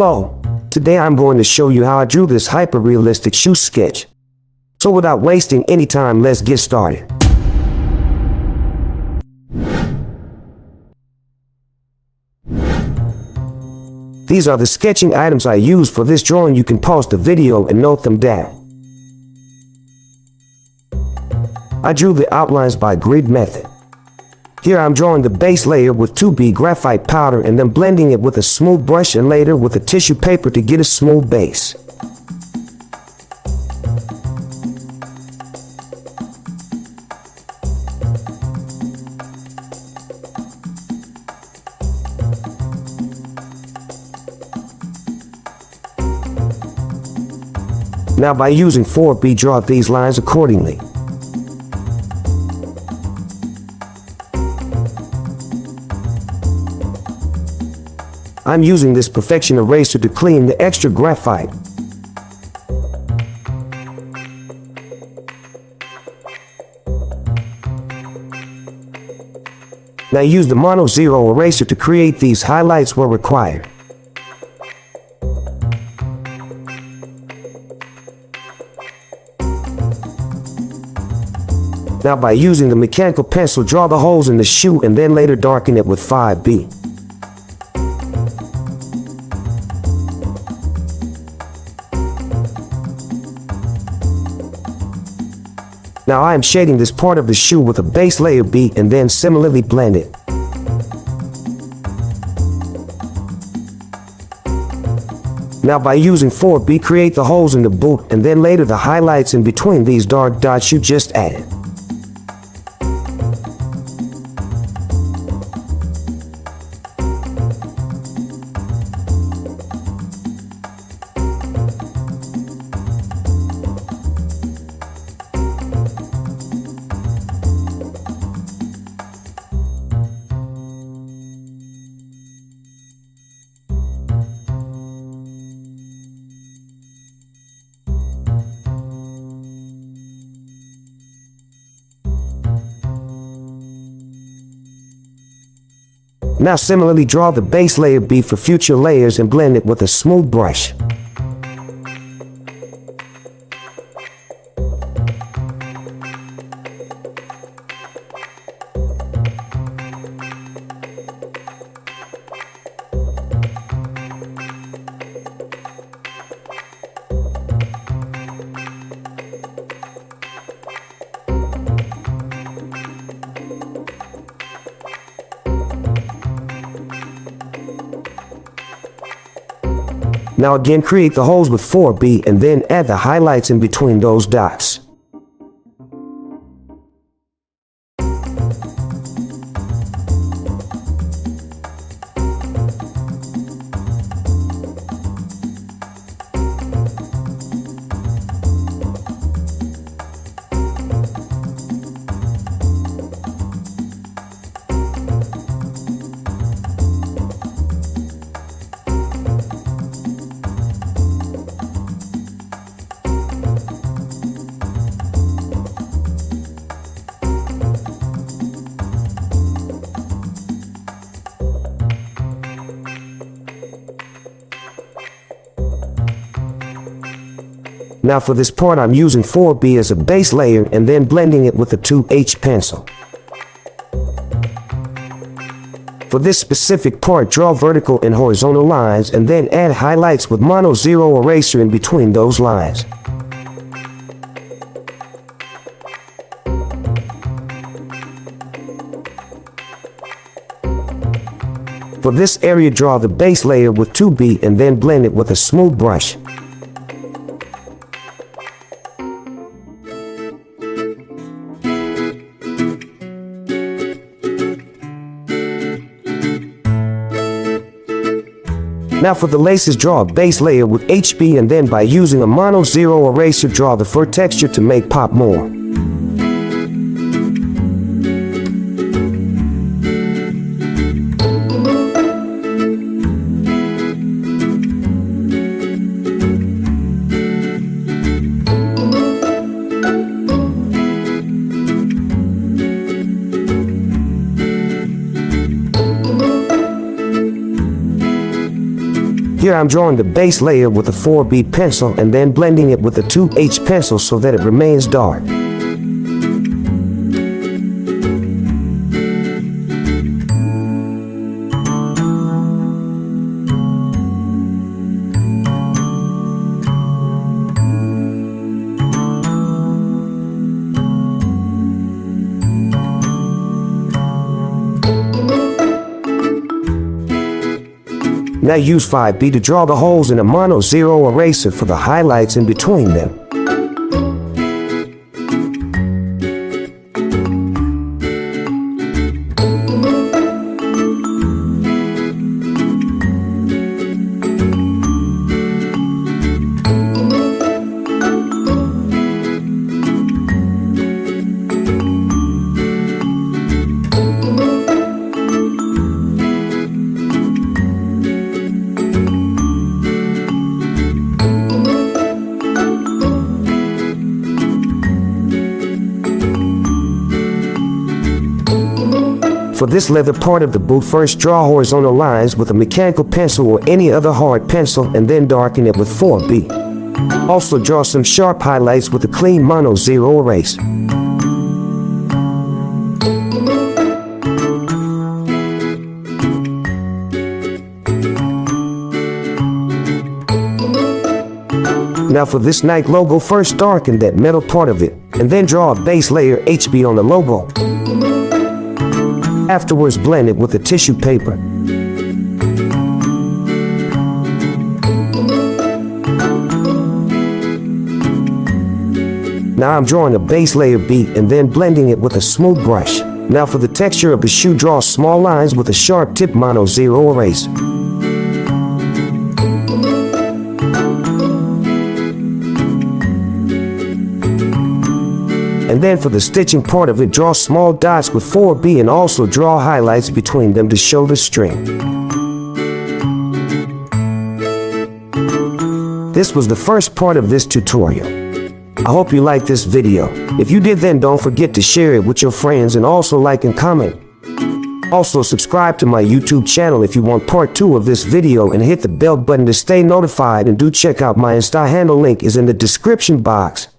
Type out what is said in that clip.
Hello, today I'm going to show you how I drew this hyper-realistic shoe sketch. So without wasting any time, let's get started. These are the sketching items I used for this drawing. You can pause the video and note them down. I drew the outlines by grid method. Here I'm drawing the base layer with 2B graphite powder and then blending it with a smooth brush and later with a tissue paper to get a smooth base. Now by using 4B, draw these lines accordingly. I'm using this perfection eraser to clean the extra graphite. Now use the mono zero eraser to create these highlights where required. Now by using the mechanical pencil, draw the holes in the shoe and then later darken it with 5B. Now I am shading this part of the shoe with a base layer B and then similarly blend it. Now by using 4B, create the holes in the boot and then later the highlights in between these dark dots you just added. Now similarly draw the base layer B for future layers and blend it with a smooth brush. Now again create the holes with 4B and then add the highlights in between those dots. Now for this part I'm using 4B as a base layer and then blending it with a 2H pencil. For this specific part, draw vertical and horizontal lines and then add highlights with mono zero eraser in between those lines. For this area, draw the base layer with 2B and then blend it with a smooth brush. Now for the laces, draw a base layer with HB and then by using a mono zero eraser, draw the fur texture to make pop more. Here I'm drawing the base layer with a 4B pencil and then blending it with a 2H pencil so that it remains dark. Now use 5B to draw the holes in a mono zero eraser for the highlights in between them. For this leather part of the boot, first draw horizontal lines with a mechanical pencil or any other hard pencil and then darken it with 4B. Also draw some sharp highlights with a clean mono zero eraser. Now for this Nike logo, first darken that metal part of it and then draw a base layer HB on the logo. Afterwards blend it with a tissue paper. Now I'm drawing a base layer B and then blending it with a smooth brush. Now for the texture of the shoe, draw small lines with a sharp tip mono zero eraser. And then for the stitching part of it, draw small dots with 4B and also draw highlights between them to show the string. This was the first part of this tutorial. I hope you liked this video. If you did, then don't forget to share it with your friends and also like and comment. Also subscribe to my YouTube channel if you want part 2 of this video and hit the bell button to stay notified, and do check out my Insta handle, link is in the description box.